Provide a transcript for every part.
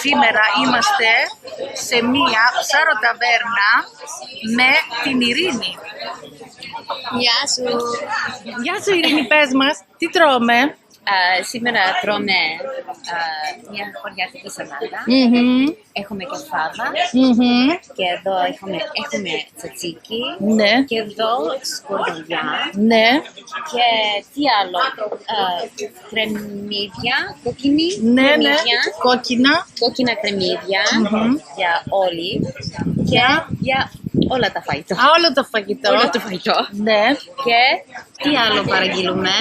Σήμερα είμαστε σε μία ψαροταβέρνα με την Ειρήνη. Γεια σου. Γεια σου Ειρήνη, πες μας, τι τρώμε? Σήμερα τρώμε μια χωριάτικη σαλάτα. Έχουμε και φάβα. Και εδώ έχουμε τσατσίκι. Ναι. Και εδώ σκορδαλιά. Ναι. Και τι άλλο? Κρεμμύδια, κόκκινη Ναι, κρεμμύδια. κόκκινα. Κόκκινα κρεμμύδια για όλοι. Και για όλα τα φαγητό. Όλο το φαγητό. Όλο το φαγητό. Ναι. Και τι άλλο παραγγείλουμε?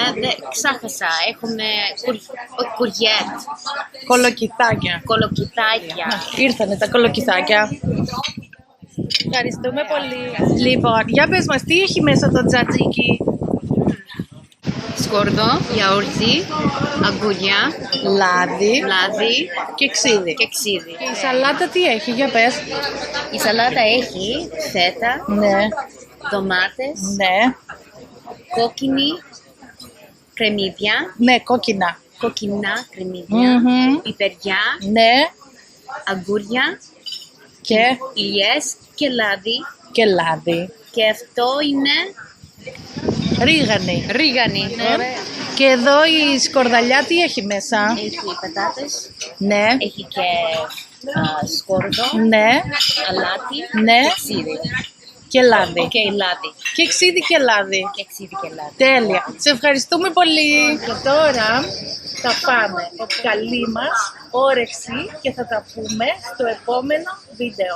Ξάχασα. Έχουμε κουργέτ. Κολοκυθάκια. Κολοκυθάκια. Ήρθανε τα κολοκυθάκια. Ευχαριστούμε πολύ. Λοιπόν, για πες μας, τι έχει μέσα το τζατζίκι? Σκόρδο, γιαούρτι, αγκούρια, Λάδι λάδι και ξύδι. και ξύδι. Και η σαλάτα τι έχει, για πες? Η σαλάτα έχει φέτα, Ναι. ντομάτες, Ναι. κόκκινη κρεμμύδια, Ναι, κόκκινα. κοκκινά κρεμμύδια, πιπεριά, Ναι. αγκούρια, Και ηλιές και λάδι. και λάδι. Και αυτό είναι Ρίγανη. ρίγανη. Ναι. Και εδώ η σκορδαλιά τι έχει μέσα? Έχει πατάτες, Ναι. έχει και σκόρδο, Ναι. αλάτι Ναι. και ξύδι. Και λάδι. Και λάδι. Και ξύδι και λάδι. Και ξύδι και λάδι. Τέλεια. Σε ευχαριστούμε πολύ. Και τώρα θα πάμε. Καλή μας όρεξη και θα τα πούμε στο επόμενο βίντεο.